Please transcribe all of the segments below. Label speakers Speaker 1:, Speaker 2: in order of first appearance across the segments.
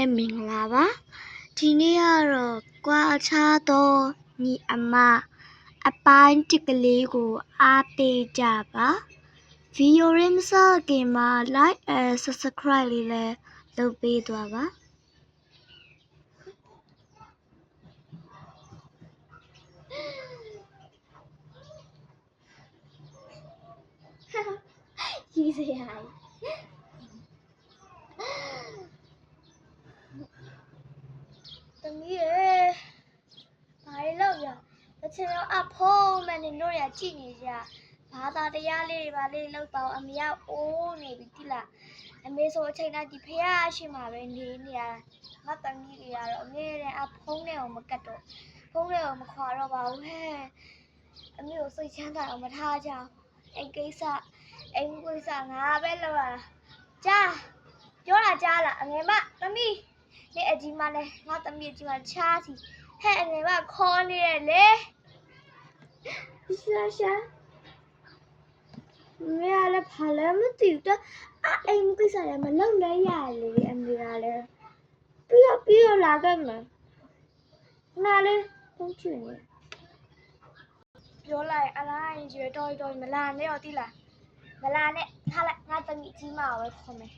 Speaker 1: လည်းမင်္ဂလာပါဒီနေ့ကတော့ကွာခြားသောညီအမအပိုင်းတစ်ကလေးကိုအားပေးကြပါဗီဒီယိုရင်းမစခင်မှာ like and subscribe လေးလည်းလုပ်ပေးသွားပါကြီးစရာသမီးရေဘာလို့ရအချင်းရောအဖုံးမနေတို့ရကြည့်နေကြဘာသာတရားလေးတွေဘာလေးလောက်တော့အမေကအိုးနေပြီတိလားအမေဆိုအချိန်တိုင်းဒီဖះရှိမှာပဲနေနေရငါသမီးတွေကတော့အမေတဲ့အဖုံးနဲ့အောင်မကတ်တော့ဖုံးနဲ့အောင်မခွာတော့ပါဘူးဟဲ့အမေကိုစိတ်ချမ်းသာအောင်မထားကြအိမ်ကိစ္စအိမ်ကိစ္စငါပဲလုပ်ရတာကြားပြောတာကြားလားအငယ်မသမီးနေအကြီးမလဲငါသမီးအကြီးမချားစီဟဲ့အငယ်မခေါ်နေရလေရှာမရလည်းဘာလဲမသိဘူးတော့အိမ်ကိစ္စလည်းမလုပ်လဲရလေအမေကလည်းပြီးတော့လာခဲ့မယ်နားလေးဖုန်းချင်နေပြောလိုက်အလားရင်ကျွေးတော်မလာနဲ့ရောတိလားမလာနဲ့ထားလိုက်ငါသမီးကြီးမပဲခေါ်မယ်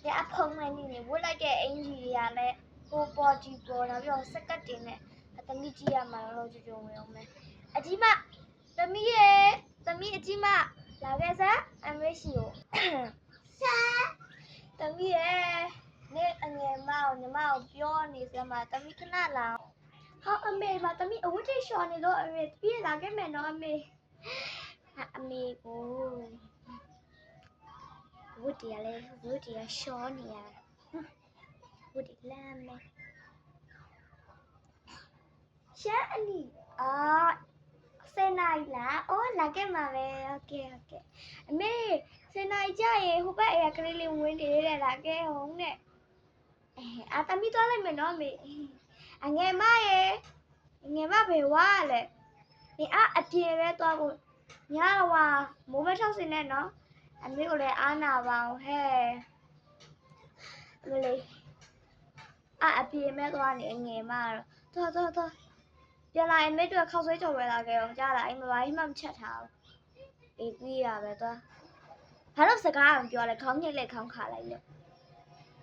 Speaker 1: ညအဖုံးမနေနေဝတ်လိုက်တဲ့အင်ကြီးတွေကလည်းဟိုပေါ်ကြီးပေါ်တော့ပြီးတော့စက်ကတ်တင်နဲ့သမီးကြီးရမှာတော့ကြုံဝင်အောင်မယ်အကြီးမသမီးရဲ့သမီးအကြီးမလာခဲ့စမ်းအမေရှိကိုဆာသမီးရဲ့နေအငယ်မအောင်ညီမအောင်ပြောနေစမ်းပါသမီးခဏလာဟောအမေမသမီးအဝတ်ထိပ်လျှော်နေတော့အမေပြေးလာခဲ့မယ်နော်အမေအမေကိုဝတ်တရားလဲဝတ်တရားလျှော်နေရဝတ်လမ်းမယ်ရှာအနီစနေလားအော်လာခဲ့မှာပဲโอเคအမေစနေကြရင်ဟိုဘက်အရာကလေးလေးဝင်နေတဲ့လာခဲ့ဟုတ်နဲ့သမီးသွားလိုက်မယ်နော်အမေအငယ်မရေအငယ်မဘယ်ဝါလဲဒီအပြင်ပဲသွားဖို့ညဝါမိုးမထောက်စင်နဲ့နော်အမေကိုလည်းအားနာပါအောင်ဟဲ့မလေးအပြင်ပဲသွားနေအငယ်မတော့သွားပြန်လာရင်မိတ်တို့ခောက်ဆွဲကြော်ပဲလာခဲ့အောင်ကြားလားအိမ်မပါအိမ်မှမချက်ထားဘူးအေးပြီးရပဲသွားဘာလို့စကားမပြောလဲခေါင်းညက်လက်ခေါင်းခါလိုက်လေ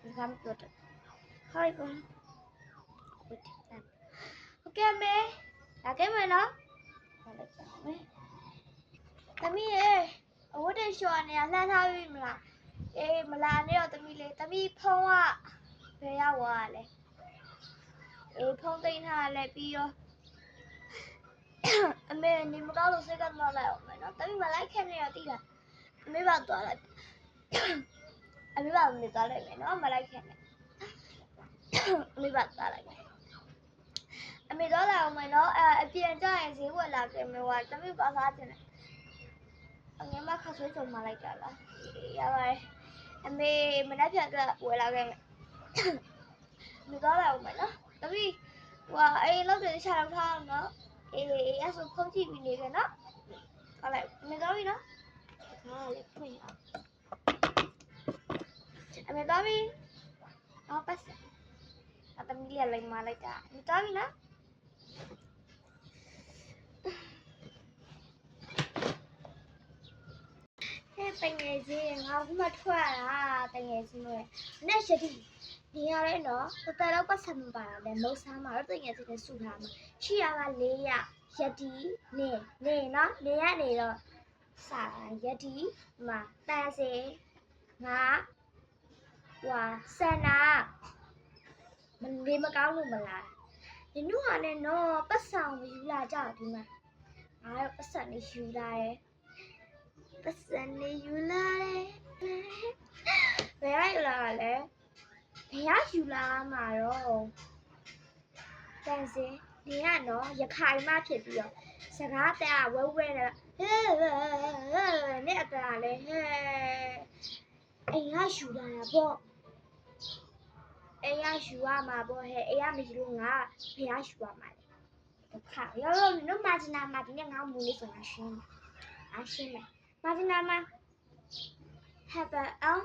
Speaker 1: စကားမပြောတော့ဟိုက်ပါโอเคမေလာခဲ့မယ်နော်သမီးရေအဝတ်တွေလျှော်နေရလှမ်းထားပြီမလားအေးမလာနဲ့တော့သမီးလေးသမီးဖုံးကဘယ်ရောက်သွားလဲအေးဖုံးသိမ်းထားလဲပြီးရောအမေနေမကောင်းလို့စိတ်ကတော့လိုက်အောင်မယ်နော်တမီးမလိုက်ခဲ့နေရတိလားအမေပါသွားလိုက်အမေပါမနေသွားလိုက်မယ်နော်မလိုက်ခဲ့နဲ့အမေပါသွားလိုက်မယ်အမေတော့လာအောင်မယ်နော်အပြင်ကျရင်ဈေးဝယ်လာခဲ့မယ်ဟိုတမီးပါစားတင်တယ်အငယ်မခါဆွဲကြုံမလိုက်ကြလားရပါတယ်အမေမနှက်ဖြတ်ကဝယ်လာခဲ့မယ်အမေတော့လာအောင်မယ်နော်တမီးဟိုအေးလောက်တယ်ချလောက်ထားအောင်နော်အေးအဲ့ဆိုဖုန်းကြည့်ပြီးနေကြနော်ဟုတ်လိုက်မတော်ပြီနော်ဟာလေဖွင့်အောင်အမေတော်ပြီအော်ပတ်အတမီးလေးလိုက်မလိုက်တာမတော်ပြီနော်ဟဲ့တငယ်ချင်းငါကမှထွက်လာတငယ်ချင်းတို့နဲ့ရှတိနေရလဲနော်တော်တော့ပတ်စံမပါတာလဲမုတ်ဆမ်းမှာတော့တငယ်ချင်းနဲ့စုထားမှာရှိရက4ရယတိနေနော်နေရနေတော့စာယတိမှာတန်စေငါဝါဆန္နာမလေးမကောင်းလို့မလားဒီနုဟာနဲ့နော်ပတ်ဆောင်ယူလာကြဒီမှာငါတော့ပတ်စံလေးယူလာတယ်ပတ်စံလေးယူလာတယ်ဘယ်လိုက်လာလဲဘယ်ယူလာမှာတော့တန်စေနေရနော်ရခိုင်မဖြစ်ပြီးတော့စကားတဲ့ဝဲနဲ့နဲ့အတန်လဲဟဲ့အိမ်ကယူလာတာပေါ့အိမ်ကယူရမှာပေါ့ဟဲ့အိမ်ကမယူလို့ငါဘယ်ယူရမှာလဲခါရောနော်မာဂျနာမာဒီနဲ့ငါမူလေးဆိုတာရှင်းမယ်မာဂျနာမာဟဲ့ပါအောင်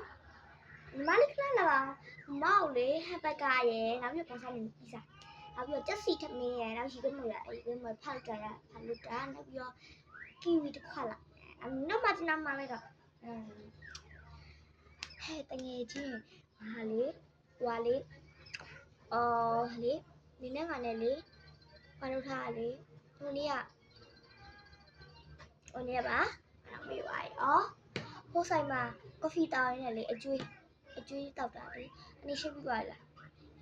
Speaker 1: ညီမလေးခဏလာပါမောက်လေဟမ်ဘတ်ဂါရယ်နောက်ပြီးတော့ပေါင်စားမင်းပီဇာနောက်ပြီးတော့ချက်စီထမင်းရယ်နောက်ရှိကမရအဲ့ဒီမှာဖောက်ကြရဖောက်လို့တာနောက်ပြီးတော့ကီဝီတစ်ခွက်လာနောက်မှကျွန်တော်မှလိုက်တော့ဟဲ့တငယ်ချင်းဟာလေဟွာလေလေနင်းနဲ့ငါနဲ့လေဘာလို့ထားလေဟိုနေ့ပါနောက်ပြီးပါရောဟိုဆိုင်မှာကော်ဖီတောင်းရင်းနဲ့လေအကျွေးတောက်တာလေအနည်းရှင်းပြီးပါလား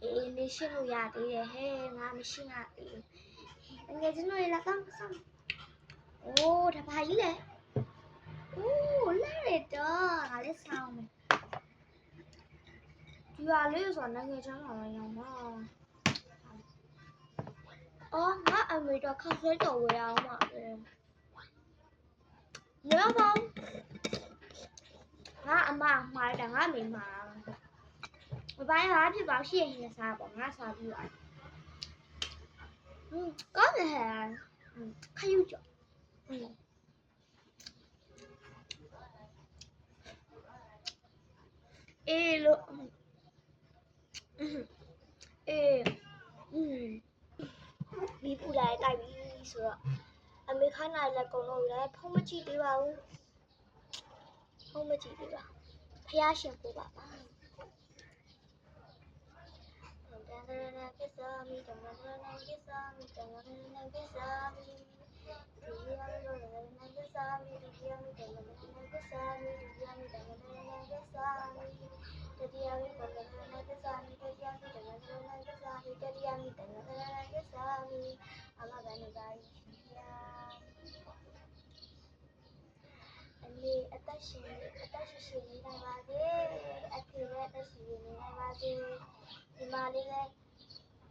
Speaker 1: အေးနေရှင်းလို့ရသေးတယ်ဟဲ့ငါမရှင်းရသေးဘူးငယ်ချင်းတို့ရလာတော့အိုးဒါဘာကြီးလဲအိုးလဲရတော့ငါလည်းဆောင်းမယ်ဒီပါလေးဆိုတော့ငယ်ချမ်းလာရောင်းပါအော်ငါအမေတော့ခောက်ဆွဲတော်ဝယ်အောင်ပါပဲမရပါဘူးငါအမမှားတာငါအမေမှားဘာဘာဖြစ်ပါရှိရင်စားပေါ့ငါစားပြီးပါကောင်းတယ်ဟဲ့ခယူကြောအေးလို့အေးဒီပူလာတိုက်ပြီဆိုတော့အမေခါနာလည်းကုန်လို့လည်းဖုံးမကြည့်သေးပါဘူးဖုံးမကြည့်သေးပါဖျားရှင်ပို့ပါပါKisami, Kisami, Kisami, Kisami,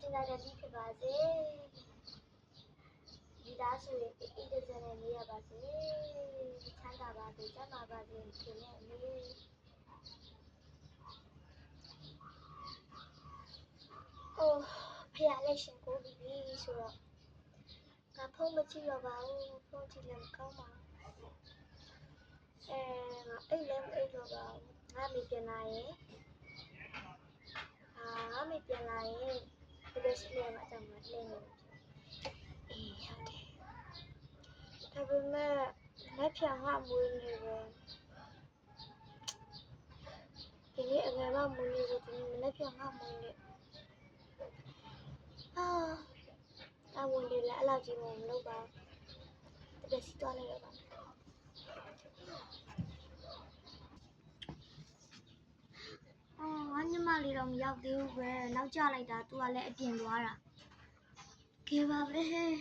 Speaker 1: Tina jadi kebasi, di dasu itu jangan dia basi, canda basi, cama basi, kini ini. Oh, payah singko bibi so, kapung macam bau, kapung cilam kau mah. Lem lo bau, kami kenai, kami kenai. Terus dia macam mana? Iya deh. Tapi nak jangan muni le. Ini agak muni tu, nak jangan muni. Muni lah, lah jimat lo bang. Terus itu ane lo bang. Anh mà đi đồng dọc đi về nấu cho lại đã tua lẽ tiền quá à kêu vào về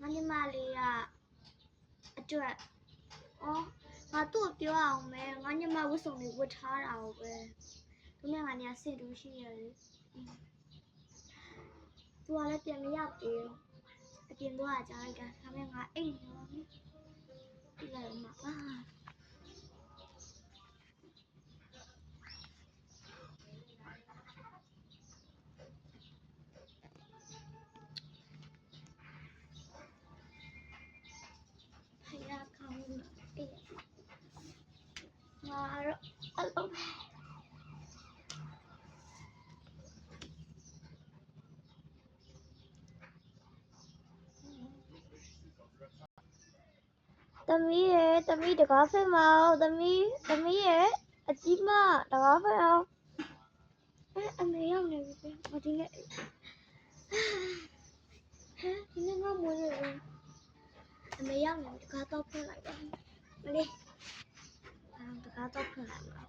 Speaker 1: anh mà đi chuyện mà tụi tiêuအောင်မယ်ငါညမဝတ်စုံတွေဝတ်ထားတာပဲသူနဲ့ငါညာဆင်တူရှိရတယ်သူကလည်းပြန်မရောက်သေးဘူးအပြင်သွားကြလိုက်တာဒါပေမဲ့ငါအိတ်နေပါပြီဒီလိုက်မှာသမီးတကားဖက်မအောင်သမီးရဲ့အကြီးမတကားဖက်အောင်အမေရောက်နေပြီပဲဒီနေ့ဒီနေ့ငါမွေးရဘူးအမေရောက်နေတကားတော့ဖွင့်လိုက်ပါမလေးတကားတော့ဖွင့်လိုက်ပါ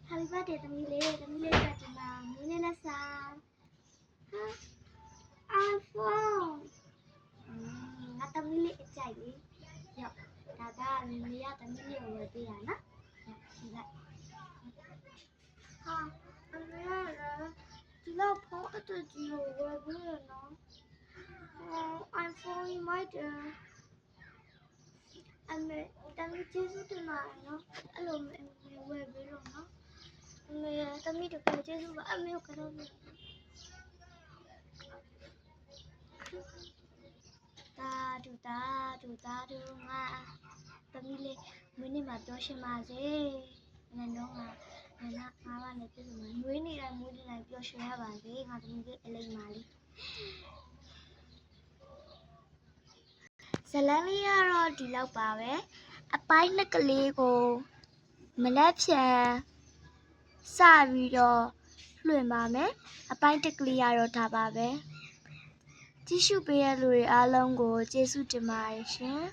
Speaker 1: Happy birthday သမီးလေးတက်ဒီမှာမွေးနေ့လက်ဆောင်iPhone ငါသမီးလေးအကြိုက်လေးရောက်ဒါကမမေရသမီးလေးကိုဝယ်ပေးတာနော်ဒီလိုက်ဟာအမေရဒီလောက်ဖုန်းအတူကြီးကိုဝယ်ပေးရနော်iPhone မိုက်တယ်အမေသမီးကျေးဇူးတင်ပါတယ်နော်အဲ့လိုဝယ်ပေးလို့နော်အမေသမီးတို့ကျေးဇူးပါအမေကိုကတော့ဒါ တာဒူငါသမီးလေးမွေးနေ့မှာပြောရှင်ပါစေနင်တို့ကငါဘာနဲ့ပြည့်စုံမွေးနေ့တိုင်းပျော်ရွှင်ရပါစေငါသမီးလေးအလိမ္မာလေးဇလန်းလေးကတော့ဒီလောက်ပါပဲအပိုင်းနှစ်ကလေးကိုမနက်ဖြန်စပြီးတော့လွှင့်ပါမယ်အပိုင်းတစ်ကလေးကတော့ဒါပါပဲကြည့်ရှုပေးရတဲ့လူတွေအားလုံးကိုကျေးဇူးတင်ပါတယ်ရှင်